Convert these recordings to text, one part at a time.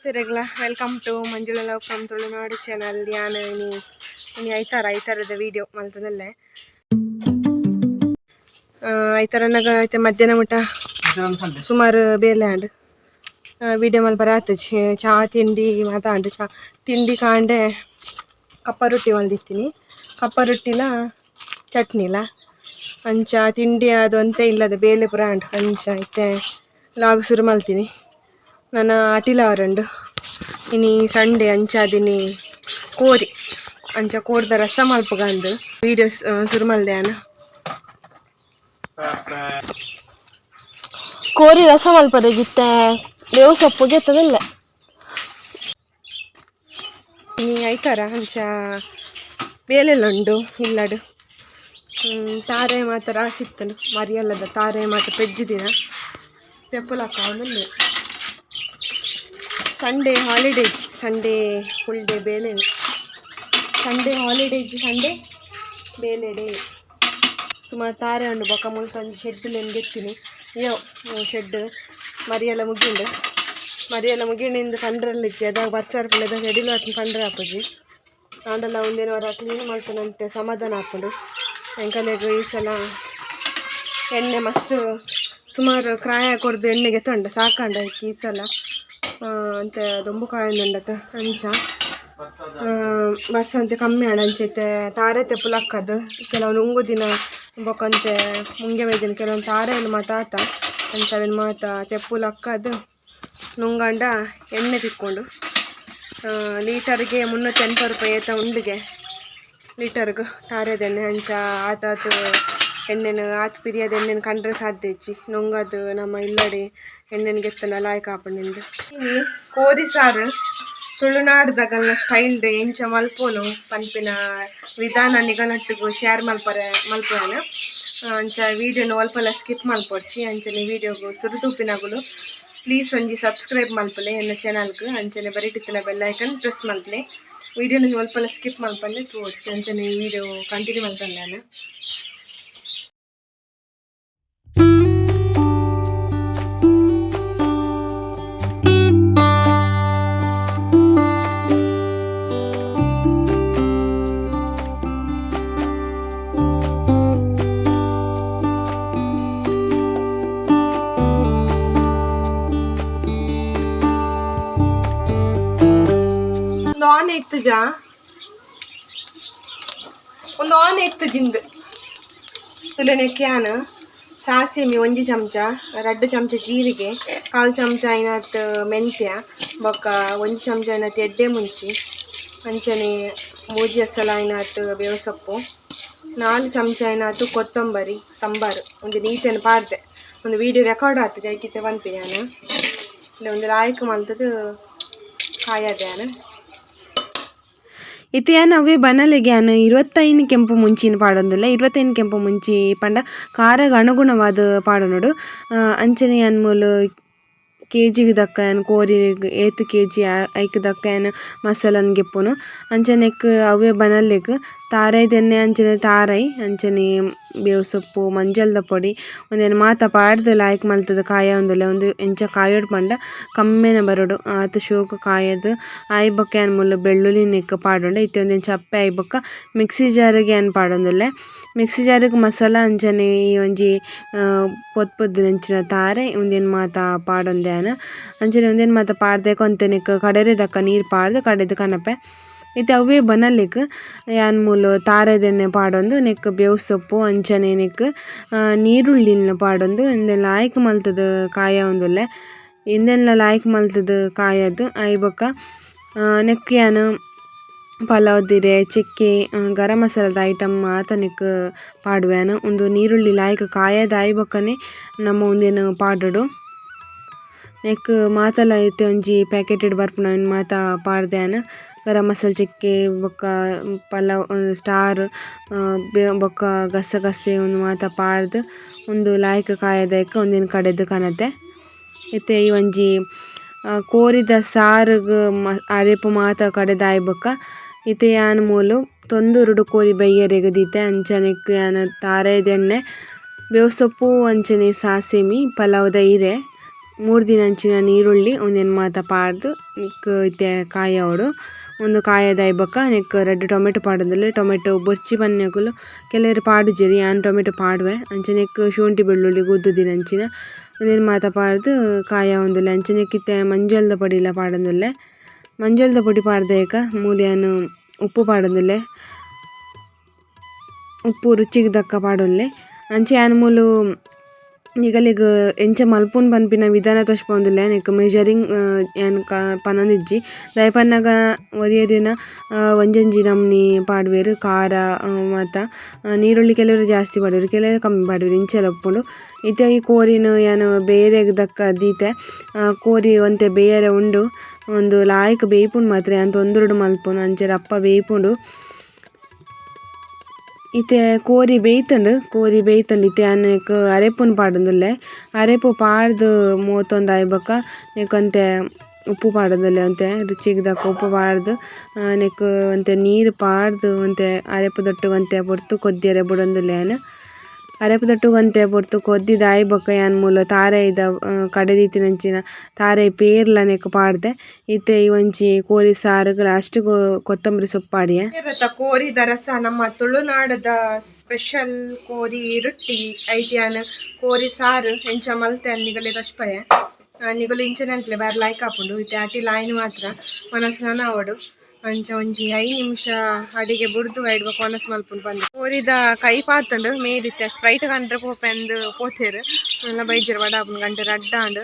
ತಿರಗ್ಲ welcome to Manjula love from Tulunadu channel. ಯಾನು ಇನಿ ಐತಾರದ video ಮಲ್ತದಲ್ಲೇ ಐತಾರನಾಗ ಐತೆ ಮಧ್ಯಾಹ್ನ ಮುಟ್ಟ ಸುಮಾರು ಬೇಲೆ ಆಂಡ್ ವಿಡಿಯೋ ಮಲ್ಪರ ಆತಜಿ ಚಾ ತಿಂಡಿ ಮಾತಾಂಡು ಚಾ ತಿಂಡಿ ಕಾಂಡೆ ಕಪ್ಪ ರೊಟ್ಟಿ ಮಲ್ದಿತ್ತೀನಿ. ಕಪ್ಪ ರೊಟ್ಟಿಲ ಚಟ್ನಿಲ ಅಂಚ ತಿಂಡಿ ಅದು ಅಂತೆ ಇಲ್ಲದ ಬೇಲೆ ಪುರ ಅಂಡ್ ಅಂಚ ಐತೆ ಲಾಗ್ ಶುರು ಮಲ್ತೀನಿ. ನಾನು ಅಟಿಲ ಅವರಂಡು ಇನಿ ಸಂಡೆ ಅಂಚಾದಿನಿ ಕೋರಿ ಅಂಚ ಕೋರ್ದ ರಸ ಮಲ್ಪಗಂದು ವೀಡಿಯೋಸ್ ಶುರು ಮಲ್ದೆ ನಾನು. ಕೋರಿ ರಸ ಮಲ್ಪರೆಗಿತ್ತೆ ಬೇವು ಸೊಪ್ಪು ಗೆತ್ತದಲ್ಲ ನೀ ಐತಾರ ಅಂಚ ಬೇಲೆಲ್ಲ ಉಂಡು ಇಲ್ಲಡು ತಾರೆ ಮಾತ ರಾಸಿತ್ತನು ಮರಿಯಲ್ಲದ ತಾರೆ ಮಾತ ಪೆಜ್ಜಿದಿನ ತೆಪ್ಪುಲಕ್ಕ ಅವನಲ್ಲೇ Sunday holiday Sunday full day ಬೇಲೆ ಸಂಡೇ ಹಾಲಿಡೇ ಸಂಡೇ ಬೇಲೆ ಡೇ ಸುಮಾರು ತಾರೆ ಉಂಡು ಬೊಕ್ಕ ಮುಲ್ತೊಂದು ಶೆಡ್ಲೇನು ಗೆತ್ತೀನಿ ಅಯ್ಯೋ ಶೆಡ್ ಮರಿಯೆಲ್ಲ ಮುಗಿಂಡು ಪಂಡ್ರಲ್ಲಿಜ್ಜಿ ಅದಾಗ ಬರ್ಸಾರ ಪಿಲ್ಲದಾಗ ಎಡಿಲು ಹತ್ತು ಪಂಡ್ರ ಹಾಪುಜಿ ಆಂಡಲ್ಲ ಒಂದೇನು ವಾರ ಕ್ಲೀನ್ ಮಾಡ್ತಾನಂತೆ ಸಮಾಧಾನ ಹಾಕೊಂಡು ಎಂಕಲೆಗೂ ಈ ಸಲ ಎಣ್ಣೆ ಮಸ್ತ್ ಸುಮಾರು ಕ್ರಾಯ ಕೊಡ್ದು ಎಣ್ಣೆಗೆ ತೊಂಡ ಸಾಕಂಡ ಈ ಸಲ ಅಂತ ದೊಂಬು ಕಾಯಿಂದುಂಡತ ಅಂಚ ವರ್ಷ ಕಮ್ಮಿ ಆಡ ಅಂಚೈತೆ ತಾರೆ ತೆಪ್ಪುಲಕ್ಕದು ಕೆಲವೊಂದು ಉಂಗು ದಿನ ಬೊಕ್ಕಂತೆ ಮುಂಗೆ ಬೈದಿನ ಕೆಲವೊಂದು ತಾರೆಯಲ್ಲಿ ಮಾತಾತ ಅಂಚವಿನ ಮಾತ ತೆಪ್ಪುಲಕ್ಕದು ನುಂಗಂಡ ಎಣ್ಣೆ ತಿಕ್ಕೊಂಡು ಲೀಟರ್ಗೆ 380 ರೂಪಾಯಿ ಏತ ಉಂಡಿಗೆ ಲೀಟರ್ಗೆ ತಾರೆದ ಎಣ್ಣೆ ಅಂಚ ಆತಾತು ಎಣ್ಣೆನ ಆತು ಪಿರಿಯದ ಎಣ್ಣೆನ ಕಂಡ್ರೆ ಸಾಧ್ಯ ಇಚ್ಚಿ ನುಂಗದು ನಮ್ಮ ಇಲ್ಲಡೆ ಎಣ್ಣೆನ ಗೆತ್ತನ ಲಾಯ್ಕ ಹಾಪಣಿಂದು ಕೋರಿ ಸಾರು ತುಳುನಾಡ್ದಾಗಲ್ಲ ಸ್ಟೈಲ್ ಡೇ ಎಂಚ ಮಲ್ಪೋನು ಪನ್ಪಿನ ವಿಧಾನ ನಿಗನಟ್ಟಿಗೂ ಶೇರ್ ಮಲ್ಪೋನು ಅಂಚ ವೀಡಿಯೋನ ಒಲ್ಪಲ್ಲ ಸ್ಕಿಪ್ ಮಲ್ಪೊಡ್ಚಿ ಅಂಚನೆ ವೀಡಿಯೋಗು ಸುರುತೂಪಿನಗುಲು ಪ್ಲೀಸ್ ಒಂಜಿ ಸಬ್ಸ್ಕ್ರೈಬ್ ಮಲ್ಪಲೆ ಎನ್ನ ಚಾನಲ್ಗೆ ಅಂಚನೆ ಬರೀಟಿತ್ತಿನ ಬೆಲ್ ಐಕನ್ ಪ್ರೆಸ್ ಮಲ್ಪಲೆ ವೀಡಿಯೋನ ಒಲ್ಪಲ್ಲ ಸ್ಕಿಪ್ ಮಲ್ಪಲೆ ತೋಡ್ಚಿ ಅಂಚನೆ ಈ ವಿಡಿಯೋ ಕಂಟಿನ್ಯೂ ಮಲ್ಪಲೆ ನಾನು. ಆನೆ ಇತ್ತು ಜಾ ಒಂದು ಆನೆ ಇತ್ತು ಜಿಂದು ತುಲೆನೆ ಕ್ಯಾನ್ ಸಾಸಿಮೆ 1 ಚಮಚ 2 ಚಮಚ ಜೀರಿಗೆ 1/4 ಚಮಚ ಐನತ್ತು ಮೆಂತ್ಯ ಬೊಕ್ಕ 1 ಚಮಚ ಐನತ್ತು ಎಡ್ಡೆ ಮುಂಚಿ ಅಂಚನೆ ಮೂಜಿ ಹಸಲ ಐನತ್ತು ಬೇವು ಸೊಪ್ಪು 4 ಚಮಚ ಐನತ್ತು ಕೊತ್ತಂಬರಿ ಸಂಬಾರು ಒಂದು ನೀಟನ್ನು ಪಾರ್ದೆ ಒಂದು ವಿಡಿಯೋ ರೆಕಾರ್ಡ್ ಆಯ್ತು ಜೈಕಿತ್ತೆ ಬಂದ್ಪಿ ನಾನು ಇಲ್ಲ ಒಂದು ಲಾಯ್ಕ್ ಮಲ್ತದ್ದು ಕಾಯದೆ ನಾನು ಇತ್ತೆ ಏನು ಅವೇ ಬನಲೆಗೆ ಏನು 25 ಕೆಂಪು ಮುಂಚಿನ ಪಾಡೊಂದಿಲ್ಲ 25 ಕೆಂಪು ಮುಂಚಿ ಪಂಡ ಖಾರಗ ಅನುಗುಣವಾದ ಪಾಡೋನಡು ಅಂಚನೆ ಅನ್ಮೂಲು ಕೆಜಿಗೆ ದಕ್ಕ ಏನು ಕೋರಿ 8 kg ಐಕ್ ದಕ್ಕ ಏನು ಮಸಾಲನ್ ಗೆಪ್ಪುನು ಅಂಚನೆಕ್ ಅವೇ ಬನಲೆಗ್ ತಾರೈದೆಣ್ಣೆ ಅಂಚನೆ ತಾರೈ ಅಂಚನೆ ಬೇವು ಸೊಪ್ಪು ಮಂಜಲ್ದ ಪೊಡಿ ಒಂದೇನು ಮಾತ ಪಾಡ್ದು ಲಾಯ್ಕ್ ಮಲ್ತದ ಕಾಯ ಒಂದಿಲ್ಲ ಒಂದು ಎಂಚ ಕಾಯೋಡು ಪಂಡ ಕಮ್ಮೆನ ಬರೋಡು ಆತ ಶೋಕು ಕಾಯದು ಆಯ್ ಬೊಕ್ಕ ಏನು ಮುಲ್ಲ ಬೆಳ್ಳುಳ್ಳಿ ನೆಕ್ ಪಾಡೊಂಡ ಇತ್ತೆ ಒಂದೇನು ಚಪ್ಪೆ ಆಯ್ ಬೊಕ್ಕ ಮಿಕ್ಸಿ ಜಾರಿಗೆ ಏನು ಪಾಡೊಂದಿಲ್ಲ ಮಿಕ್ಸಿ ಜಾರಿಗೆ ಮಸಾಲ ಅಂಚನೆ ಈ ಒಂಜಿ ಪೊದ್ದು ನೆಂಚಿನ ತಾರೆ ಒಂದೇನು ಮಾತ ಪಾಡೊಂದೇನ ಅಂಚನೆ ಒಂದೇನು ಮಾತ ಪಾಡ್ದೆ ಕೊಂತೆನೆಕ್ ಕಡೆರೆ ದಕ್ಕ ನೀರು ಪಾಡ್ದು ಕಡೆದು ಕನಪೆ ಇತ್ತೆ ಅವೇ ಬನಲಿಕ್ ಯಾನ್ ಮೂಲು ತಾರೆದೆಣ್ಣೆ ಪಾಡೊಂದು ನೆಕ್ ಬೇವು ಸೊಪ್ಪು ಅಂಚನೆ ನೆಕ್ ನೀರುಳ್ಳಿನ ಪಾಡೊಂದು ಇಂದೆಲ್ಲ ಲಾಯ್ಕ್ ಮಲ್ತದ ಕಾಯ ಒಂದುಲ್ಲೆ ಇಂದೆಲ್ಲ ಲಾಯ್ಕ್ ಮಲ್ತದ ಕಾಯದು ಐ ಬೊಕ್ಕ ನೆಕ್ ಯಾನು ಪಲಾವ್ ದಿರೆ ಚೆಕ್ಕೆ ಗರಂ ಮಸಾಲದ ಐಟಮ್ ಮಾತ ನೆಕ್ ಪಾಡುವೆನು ಒಂದು ನೀರುಳ್ಳಿ ಲಾಯ್ಕ್ ಕಾಯದ ಐ ಬೊಕ್ಕನೆ ನಮ್ಮ ಒಂದೇನು ಪಾಡೋಡು ನೆಕ್ ಮಾತಲ ಐತೆ ಒಂಜಿ ಪ್ಯಾಕೆಟೆಡ್ ಬರ್ಪುನ ಮಾತ ಪಾಡ್ದೇನು ಗರಂ ಮಸಾಲ ಚೆಕ್ಕೆ ಬೊಕ್ಕ ಪಲಾವ್ ಸ್ಟಾರ್ ಬೊಕ್ಕ ಗಸಗಸೆ ಒಂದು ಮಾತ ಪಾಡ್ದು ಒಂದು ಲಾಯ್ಕ್ ಕಾಯದೈಕ ಒಂದಿನ ಕಡೆದು ಕನತೆ ಇತ್ತೆ ಈ ಒಂಜಿ ಕೋರಿದ ಸಾರುಗ್ ಅರೆಪು ಮಾತ ಕಡೆದಾಯ್ ಬೊಕ್ಕ ಇತ್ತೆ ಯಾನ್ ಮೂಲು ತೊಂದುರುಡು ಕೋರಿ ಬೈಯರೆಗದೀತೆ ಅಂಚನೆಕ್ ಯಾನ್ ತಾರೆದೆಣ್ಣೆ ಬೇವು ಸೊಪ್ಪು ಅಂಚನೆ ಸಾಸಿಮಿ ಪಲಾವ್ದ ಇರೆ 3 ದಿನ ಅಂಚಿನ ನೀರುಳ್ಳಿ ಒಂದೆನ್ ಮಾತ ಪಾಡ್ದು ನಿಕ್ ಇತ್ತೆ ಕಾಯೋಡು ಒಂದು ಕಾಯದ ಐಬಕ್ಕ ನೆಕ್ 2 ಟೊಮೆಟೊ ಪಾಡೊಂದುಲ್ಲೆ ಟೊಮೆಟೊ ಬೊರ್ಚಿ ಪನ್ಯಕುಲು ಕೆಲವೆರ್ ಪಾಡುಜೆರ್ ಯಾನ್ ಟೊಮೆಟೊ ಪಾಡುವೆ ಅಂಚ ನೆಕ್ ಶುಂಠಿ ಬೆಳ್ಳುಳ್ಳಿ ಗುದ್ದುದಿನಂಚಿನ ಒಂದೆನ್ ಮಾತ ಪಾಡ್ದು ಕಾಯ ಒಂದುಲ್ಲೆ ಅಂಚ ನೆಕ್ ಇತ್ತೆ ಮಂಜಲ್ದ ಪೊಡಿಲ ಪಾಡೊಂದುಲ್ಲೆ ಮಂಜಲ್ದ ಪೊಡಿ ಪಾಡ್ದೆಕ ಮೂಲು ಉಪ್ಪು ಪಾಡೊಂದುಲ್ಲೆ ಉಪ್ಪು ರುಚಿಗೆ ತಕ್ಕ ಪಾಡೊಲ್ಲೆ ಅಂಚ ಯಾನ್ ಮೂಲು ನಿಗಲಿಗ್ ಎಂಚ ಮಲ್ಪುನ್ ಪನ್ಪಿನ ವಿಧಾನ ತೋಜ್ಪಾವುದುಲ್ಲೆ ನೆಕ್ ಮೆಜರಿಂಗ್ ಯಾನ್ ಪನೊಂದಿಜ್ಜಿ ದಾಯೆ ಪನ್ನಗ ಒರಿಯರಿನ ಒಂಜೊಂಜಿ ನಮ್ನಿ ಪಾಡ್ವೆರ್ ಖಾರ ಮಾತ ನೀರುಳ್ಳಿ ಕೆಲವೆರ್ ಜಾಸ್ತಿ ಪಾಡ್ವೆರ್ ಕೆಲವೆರ್ ಕಮ್ಮಿ ಪಾಡ್ವೆರ್ ಇಂಚೆಲ ಉಪ್ಪುಂಡು ಇತ್ತೆ ಈ ಕೋರಿನ್ ಯಾನ್ ಬೇರೆಗ್ ದಕ್ಕ ದೀತೆ ಕೋರಿ ಒಂತೆ ಬೇಯರೆ ಉಂಡು ಒಂದು ಲಾಯ್ಕ್ ಬೇಯ್ಪುಂಡು ಮಾತ್ರ ಯಾನ್ ತೊಂದರುಡು ಮಲ್ಪುನು ಅಂಚ ರಪ್ಪ ಬೇಯ್ಪುಂಡು ಇತ್ತೆ ಕೋರಿ ಬೇಯ್ತಂಡು ಇತ್ತೆ ನೆಕ್ ಅರೆಪುನ್ ಪಾಡೊಂದುಲ್ಲೆ ಅರೆಪು ಪಾಡ್ದು ಮೂವತ್ತೊಂದು ಆಯ್ಬಕ್ಕ ನೆಕ್ ಒಂತೆ ಉಪ್ಪು ಪಾಡೊಂದುಲ್ಲೆ ಒಂತೆ ರುಚಿಗೆ ದಕ್ಕ ಉಪ್ಪು ಪಾಡ್ದು ನೆಕ್ ಒಂತೆ ನೀರು ಪಾಡ್ದು ಒಂತೆ ಅರೆಪು ದೊಟ್ಟುಗ್ ಒಂತೆ ಪೊರ್ತು ಕೊದ್ದಿಯರೆ ಬುಡೊಂದುಲ್ಲೆ ಯಾನ್ ಅರೆಪು ದೊಟ್ಟುಗ್ ಒಂತೆ ಪೊರ್ತು ಕೊದ್ದಿದ ಆಯ್ಬಕ್ಕ ಯಾನ್ ಮೂಲು ತಾರೆದ ಕಡೆ ದೀತಿನಂಚಿನ ತಾರೆ ಪೇರ್ಲ ನೆಕ್ ಪಾಡ್ದೆ ಇತ್ತೆ ಈ ಒಂಜಿ ಕೋರಿ ಸಾರುಗ್ ಲಾಸ್ಟ್ ಕೊತ್ತಂಬರಿ ಸೊಪ್ಪು ಪಾಡಿಯೆ ಕೋರಿದ ರಸ ನಮ್ಮ ತುಳುನಾಡದ ಸ್ಪೆಷಲ್ ಕೋರಿ ರೊಟ್ಟಿ ಐಟಿಯಾನ್ ಕೋರಿ ಸಾರು ಎಂಚ ಮಲ್ತೆ ನಿಗಲೆ ತೋಜ್ಪಾಯೆ ನಿಗಲು ಇಂಚನೆ ಅನ್ಕ್ಲೆ ಬೇರೆ ಲಾಯ್ಕ್ ಆಪುಂಡು ಇತ್ತೆ ಅಟಿ ಲಾಯ್ನ್ ಮಾತ್ರ ಮನಸ್ ನನವಡು ಅಂಚ ಒಂಜಿ 5 ನಿಮಿಷ ಅಡಿಗೆ ಬುಡ್ದು ಐಡ್ಬ ಕೊನಸ್ ಮಲ್ಪುಂಡು ಬಂದು ಕೋರಿದ ಕೈ ಪಾತಂಡು ಮೇರಿತ್ತೆ ಸ್ಪ್ರೈಟ್ ಕಂಡ್ರೆ ಪೋಪೆಂದು ಪೋತೆರ್ ಎಲ್ಲ ಬೈಜರ್ ಬಡಾಪುಂಡು ಗಂಟೆ ರಡ್ಡಾಂಡು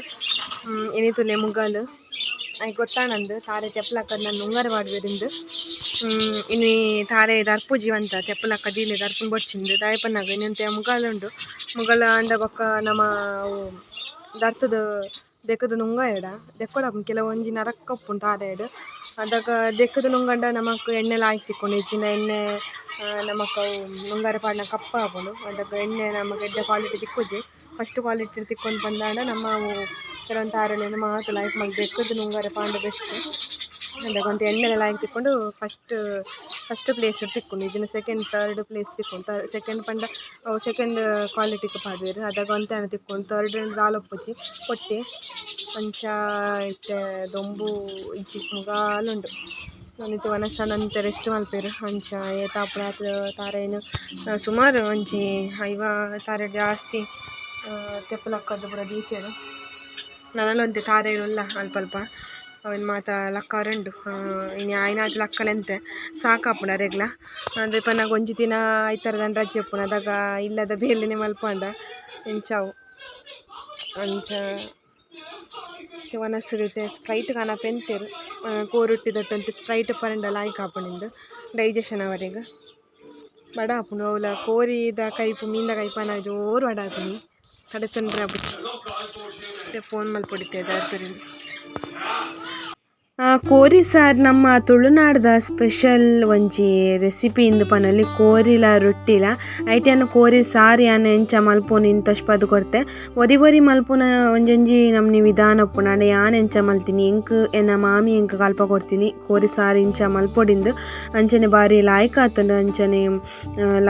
ಇನಿತುಲೆ ಮುಗಲ್ ಐ ಗೊತ್ತಾಂಡು ತಾರೆ ತೆಪ್ಪಲಕ್ಕ ನನ್ನ ಉಂಗರ ಪಾಡ್ವೆರಿಂದು ಇನಿ ತಾರೆ ದರ್ಪುಜಿ ಅಂತ ತೆಪ್ಪಲಕ್ಕ ದೀಲೆ ದರ್ಪುನ್ ಬೊಡ್ಚಿಂದು ದಾಯಪನ್ನಾಗ ಇನ್ನಂತೆ ಮುಗಲ್ ಆಂಡ ಬೊಕ್ಕ ನಮ್ಮ ದರ್ತದ ದೆಕ್ಕದ ನುಂಗ ಎಡ ದೆಕ್ಕೊಡಾಪುಂಡು ಕೆಲವು ಒಂಜಿ ನರಕ್ಕ ಉಪ್ಪುಂಡು ತಾರೆಡ್ ಅದಕ್ಕ ದೆಕ್ಕದ ನುಂಗಂಡ ನಮಕ್ ಎಣ್ಣೆ ಲಾಯ್ಕ್ ತಿಕ್ಕೊಂಡು ಹೆಚ್ಚಿನ ಎಣ್ಣೆ ನಮಕ್ ನುಂಗರೆ ಪಾಡ್ನ ಕಪ್ಪ ಆಪುಂಡು ಅದಕ್ಕೆ ಎಣ್ಣೆ ನಮಕ್ ಎಡ್ಡೆ ಕ್ವಾಲಿಟಿ ತಿಕ್ಕುಜಿ ಫಸ್ಟ್ ಕ್ವಾಲಿಟಿ ತಿಕ್ಕೊಂಡು ಬಂದಾಂಡ ನಮ್ಮ ಕೆಲವೊಂದು ತಾರೆಲೆನ್ ಮಾತ ಲಾಯ್ಕ್ ಮಲ್ತ್ ದೆಕ್ಕದ ನುಂಗರೆ ಪಾಂಡ ಬೆಸ್ಟ್ ಅದಕ್ಕೆ ಒಂತೆ ಎಣ್ಣೆಲೆ ಲಾಯ್ಕ್ ತಿಕ್ಕೊಂಡು ಫಸ್ಟ್ ಪ್ಲೇಸ್ ತಿಕ್ಕೊಂಡು ಇಜಿನ ಸೆಕೆಂಡ್ ಥರ್ಡ್ ಪ್ಲೇಸ್ ತಿಕ್ಕೊಂಡು ಸೆಕೆಂಡ್ ಪಂಡ ಅವು ಸೆಕೆಂಡ್ ಕ್ವಾಲಿಟಿಗೆ ಪಾಡ್ವೆರ್ ಅದಾಗ ಒಂತೆ ಹಣ ತಿಕ್ಕೊಂಡು ಥರ್ಡ್ ದಾಲೊಪ್ಪುಜಿ ಕೊಟ್ಟಿ ಅಂಚ ಇತ್ತೆ ದೊಂಬು ಇಜ್ಜಿ ಮುಗಾಲುಂಡು ನಾನಿತ್ತು ವನಸನಂತೆ ರೆಸ್ಟ್ ಮಲ್ಪೆರ್ ಅಂಚ ಏತಾಪುರ ತಾರೇನು ಸುಮಾರು ಒಂಜಿ 5 ತಾರೆ ಜಾಸ್ತಿ ತೆಪ್ಪಲಕ್ಕದ್ದು ಪೂರ ದೀತೆರ್ ನನಲೊಂತೆ ತಾರೆರುಲ್ಲ ಅಲ್ಪ ಅವನ್ ಮಾತ ಲಕ್ಕ ರೆಂಡು ಇನಿ ಆಯ್ನಾಚ ಲಕ್ಕಲೆಂತೆ ಸಾಕಾಪುಂಡು ಅರೆಗ್ಲ ಅದು ಪನ್ನಾಗ ಒಂಜಿ ದಿನ ಐತರದನ್ ರಜೆ ಇಪ್ಪುಂಡು ಅದಾಗ ಇಲ್ಲದ ಬೇಲೆನೆ ಮಲ್ಪಂಡ ಎಂಚಾವು ಅಂಚ ವನಸ್ರಿತೆ ಸ್ಪ್ರೈಟ್ ಕಾನ ಪೆಂತೆರ್ ಕೋರೊಟ್ಟಿ ದೊಟ್ಟಂತೆ ಸ್ಪ್ರೈಟ್ ಪರಂಡ ಲಾಯ್ಕ್ ಆಪುಂಡು ಡೈಜೆಷನ್ ಅವರೆಗ್ ಬಡ ಆಪುಂಡು ಅವಲ ಕೋರಿದ ಕೈಪು ಮೀನ್ದ ಕೈಪನ ಜೋರು ಬಡ ಆಪುನಿ ಕಡೆತಂದ್ರೆ ಆಪುಜಿ ಫೋನ್ ಮಲ್ಪೊಡಿತೆ ದಾರ್ತರಿಂದ ಕೋರಿ ಸಾರು ನಮ್ಮ ತುಳುನಾಡದ ಸ್ಪೆಷಲ್ ಒಂಜಿ ರೆಸಿಪಿ ಇಂದು ಪನಲ್ಲಿ ಕೋರಿಲ ರೊಟ್ಟಿಲ ಐಟನ್ನು ಕೋರಿ ಸಾರು ಯಾನ್ ಎಂಚ ಮಲ್ಪುನ ಇಂತೊಚ್ಪದು ಕೊರ್ತೆ ಒರಿ ಮಲ್ಪುನ ಒಂಜೊಂಜಿ ನಮ್ನಿ ವಿಧಾನ ಉಪ್ಪುಂಡು ಆಂಡ ಯಾನ್ ಎಂಚ ಮಲ್ತೀನಿ ಎಂಕ್ ಎನ್ನ ಮಾಮಿ ಎಂಕ್ ಕಲ್ಪ ಕೊಡ್ತೀನಿ ಕೋರಿ ಸಾರು ಇಂಚ ಮಲ್ಪೊಡಿಂದು ಅಂಚನೆ ಬಾರಿ ಲಾಯ್ಕ್ ಆತುಂಡು ಅಂಚನೆ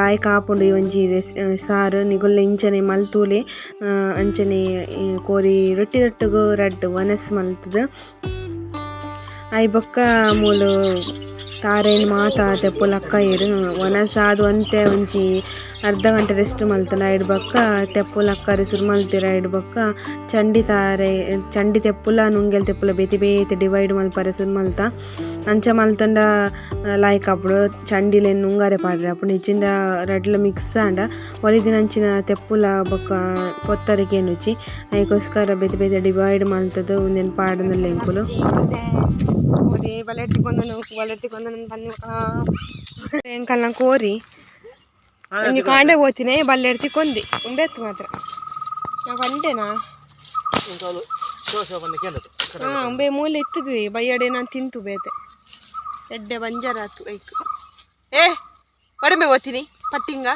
ಲಾಯ್ಕ್ ಆಪುಂಡು ಈ ಒಂಜಿ ಸಾರು ನಿಗುಲ್ಲ ಇಂಚನೆ ಮಲ್ತೂಲೆ ಅಂಚನೆ ಕೋರಿ ರೊಟ್ಟಿ ದೊಟ್ಟುಗು ರಡ್ಡ್ ವನಸ್ ಮಲ್ತುದು ಐ ಬೊಕ್ಕ ಮೂಲು ತಾರೇನು ಮಾತ ತೆಪ್ಪುಲಕ್ಕ ಇರು ವನಸಾದ್ ಒಂತೆ ಒಂಜಿ ಅರ್ಧ ಗಂಟೆ ರೆಸ್ಟ್ ಮಲ್ತನ ಐಡ್ ಬೊಕ್ಕ ತೆಪ್ಪುಲಕ್ಕ ಸುರು ಮಲ್ತಿರ ಐಡ್ ಬೊಕ್ಕ ಚಂಡಿ ತೆಪ್ಪುಲ ನುಂಗೆಲ್ ತೆಪ್ಪುಲ ಬೇತೆ ಡಿವೈಡ್ ಮಲ್ಪರೆ ಸುರು ಮಲ್ತ ಅಂಚ ಮಲ್ತಂಡ ಲಾಯ್ಕ್ ಆಪುಡು ಚಂಡಿಲೆನ್ ನುಂಗರೆ ಪಾಡ್ರೆ ಆಪುಂಡು ಇಜ್ಜಿಂಡ ರಡ್ಲ ಮಿಕ್ಸ್ ಆಂಡ ಒರಿದಿನಂಚಿನ ತೆಪ್ಪುಲ ಬೊಕ್ಕ ಕೊತ್ತರಿಗೆ ನುಚ್ಚಿ ಐಕೋಸ್ಕರ ಬೇತೆ ಡಿವೈಡ್ ಮಲ್ತದು ಒಂದೆನ್ ಪಾಡೊಂದುಲ್ಲೆ ಎಂಕುಲು ಎಂಕಲ್ನ ಕೋರಿ ಒಂಜಿ ಕಾಂಡೆ పోతినే ಬಲ್ಲೆಡ್ತಿ ಕೊಂದಿ ಉಂಡೆತ್ತು ಮಾತ್ರ ನಾ ಕಂಡೆನಾ ಉಂಬೆ ಮೂಲೆ ಇತ್ತಿದ್ವಿ ಬಯ್ಯಡೆ ನಾನು ತಿಂತು ಬೇತೆ ಎಡ್ಡೆ ಬಂಜರಾತು ಐಕ್ ಒಡಂಬೆ ಓದ್ತೀನಿ ಪಟ್ಟಿಂಗ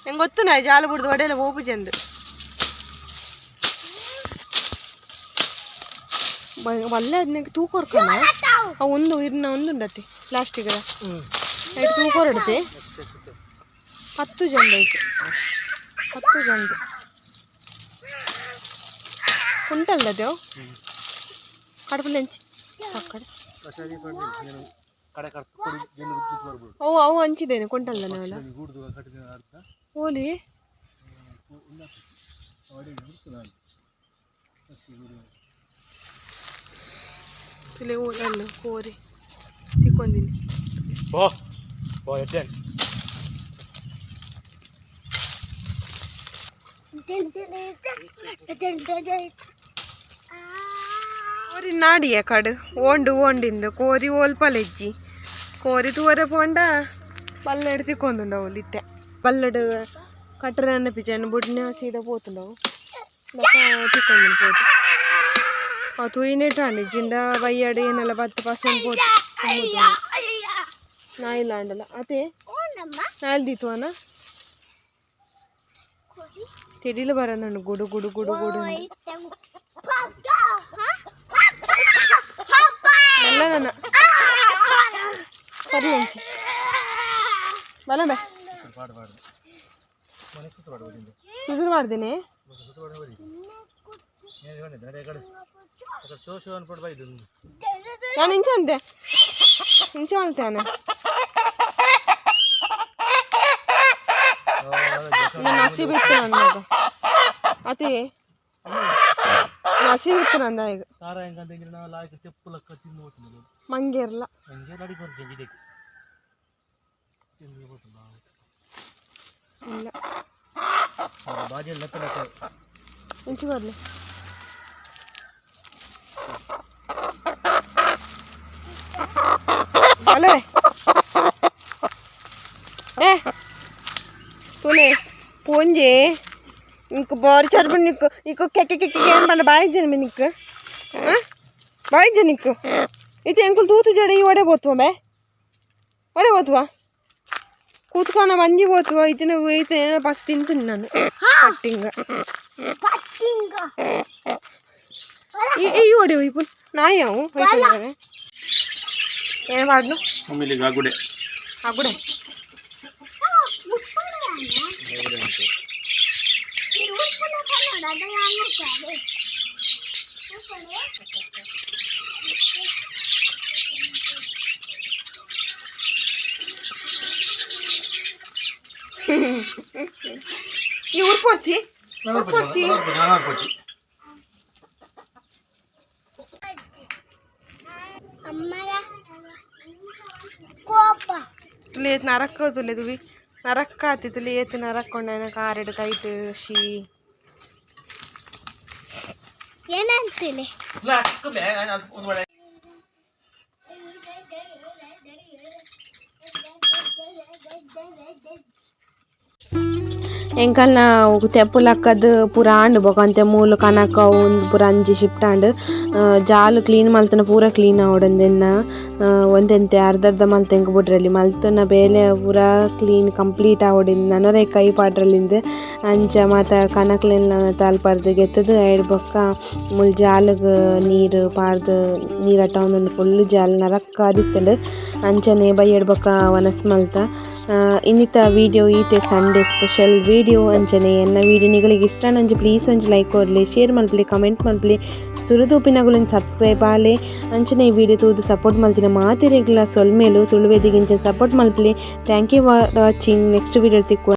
ಹೆಂಗೆ ಗೊತ್ತು ನಾ ಜಾಲ ಬಿಡ್ದು ಒಡೆಯಲ್ಲ ಹೋಗು ಚೆಂದು ಒಳ್ಳೆ ಅದನ್ನ ತೂಕೊರ್ಕನ ಒಂದು ಇರ್ನ ಒಂದು ಉಂಡತಿ ಪ್ಲಾಸ್ಟಿಕ್ ಐದು ತೂಕೊರಡ್ತಿ 10 ಜಂಡ ಐತೆ 10 ಜಂಡ ಕುಂಟಲ್ದ ದೇವ್ ಕಡಪಲೆಂಚಿ ಅವು ಅವು ಹಂಚಿದ್ದೇನೆ ಕುಂಟಲ್ದನೆ ಅವಲ್ಲ ಓಲಿ ಇಲ್ಲಿ ಓಲಲ್ಲ ಕೋರಿ ತಿಕ್ಕೊಂದಿನಿ ಕೋರಿ ನಾಡಿಯ ಕಡು ಓಂಡಿಂದು ಕೋರಿ ಓಲ್ಪಲೆಜ್ಜಿ ಕೋರಿ ತೂವರೆ ಪೋಂಡ ಬಲ್ಲೆಡು ತಿಕ್ಕೊಂದುಂಡವು ಇತ್ತೆ ಬಲ್ಲೆಡು ಕಟ್ಟರನ್ನ ಪಿಚ್ಚನ್ನು ಬುಡ್ನ ಸೀದಾ పోతుండవు ತಿಕ್ಕೊಂದಿನ పోతు తూయినట్టు జిండా వయ్యాడు నెల 10% పోతు నాయిలా అండల అతే నాయలు తీతువానా తెడిలు బరందండు గుడు గుడు గుడు గుడు నల్లన సరి ఉంచి బలంబే చిగురు ಮಾಡ್ದೇನೆ ನಾನು ಇಂಚ ಅಂತೆ ಇಂಚ ಅಂತಾನೆ ನಸಿ ಬಿತ್ತು ನಂದಾಗ ಅತಿ ನಸಿ ಬಿತ್ತು ನಂದ ಈಗ ಮಂಗೇರ್ಲ ಇಲ್ಲ ಇಂಚು ಬರ್ಲಿ ಅಲ್ಲೇ तुले पोंजे इंक बारी चरबन निक इको के केन पन बाय जन में निक हां बाय जन निक इते अंकल दूत जड़ी ओडे बोतवा बे ओडे बोतवा ಕೂತ್ಕೋನ ಬಂಜಿ ಹೋತ್ವ ಇತಿನ ಹೋಯ್ತೆ ಫಸ್ಟ್ ತಿಂತೀನಿ ನಾನು ಪಟ್ಟಿಂಗ ಈ ಹೊಡಿ ಹೋಯ್ಪು ನಾಯಿ ಅವು ಹೋಯ್ತಾನೆ ಏನು ಮಾಡ್ನು ಮಮ್ಮಿಲಿ ಆಗುಡೆ ಈ ಉರ್ಪೊಚ್ಚಿ ತುಲೆ ನರಕ್ಕ ತುಲೆ ತುವಿ ನರಕ್ಕ ಆತಿ ತುಲೆ ಏತ್ ನರಕ್ಕೊಂಡ ಕಾರೆಡು ಕೈಟ್ ಶಿ ಏನಂತಿಲೆ ಎಂಕಲ್ನ ತೆಪ್ಪುಲಕ್ಕದ ಪೂರ ಆಂಡ್ ಬೊಕಂತೆ ಮೂಲು ಕನಕ ಒಂದು ಪೂರ ಅಂಜಿ ಶಿಫ್ಟ್ ಆಂಡ್ ಜಾಲು ಕ್ಲೀನ್ ಮಲ್ತನ ಪೂರ ಕ್ಲೀನ್ ಆವಡಂದೆನ್ನ ಒಂದೆಂತೆ ಅರ್ಧ ಮಲ್ತೆಂಕ ಬಿಡ್ರಲ್ಲಿ ಮಲ್ತನ ಬೇಲೆ ಪೂರ ಕ್ಲೀನ್ ಕಂಪ್ಲೀಟ್ ಆವಡಿಂದ ನನರೆ ಕೈ ಪಾಡ್ರಲ್ಲಿಂದ ಅಂಚ ಮಾತ ಕನಕ್ಲೆಲ್ಲ ತಾಲ್ಪಾರ್ದು ಗೆತ್ತದು ಐಡ್ ಬೊಕ್ಕ ಮುಲ್ ಜಾಲಗ ನೀರು ಪಾಡ್ದು ನೀರಟ್ಟ ಒಂದೊಂದು ಫುಲ್ ಜಾಲ ನರಕ್ಕ ಆದಿತ್ತಂಡು ಅಂಚನೆ ಬೈಯಡ್ ಬೊಕ್ಕ ವನಸ್ ಮಲ್ತ ಇನ್ನಿತ ವಿಡಿಯೋ ಈತೆ ಸಂಡೇ ಸ್ಪೆಷಲ್ ವಿಡಿಯೋ ಅಂಚನೆ ಎನ್ನ ವಿಡಿಯೋ ನಿಗಳಿಗೆ ಇಷ್ಟ ನಂಜಿ ಪ್ಲೀಸ್ ಒಂಜಿ ಲೈಕ್ ಕೊಡ್ಲಿ ಶೇರ್ ಮಲ್ಪಲಿ ಕಮೆಂಟ್ ಮಲ್ಪಲಿ ಸುರುದೂಪಿನಗುಲಿನ ಸಬ್ಸ್ಕ್ರೈಬ್ ಆಲೆ ಅಂಚನೆ ಈ ವಿಡಿಯೋ ತೂದು ಸಪೋರ್ಟ್ ಮಲ್ತಿನ ಮಾತಿರೆಗ್ಲ ಸೊಲ್ಮೇಲು ತುಳುವೆದಿಗಿಂಚ ಸಪೋರ್ಟ್ ಮಲ್ಪಲಿ thank you for watching next video ತಿಕ್ಕು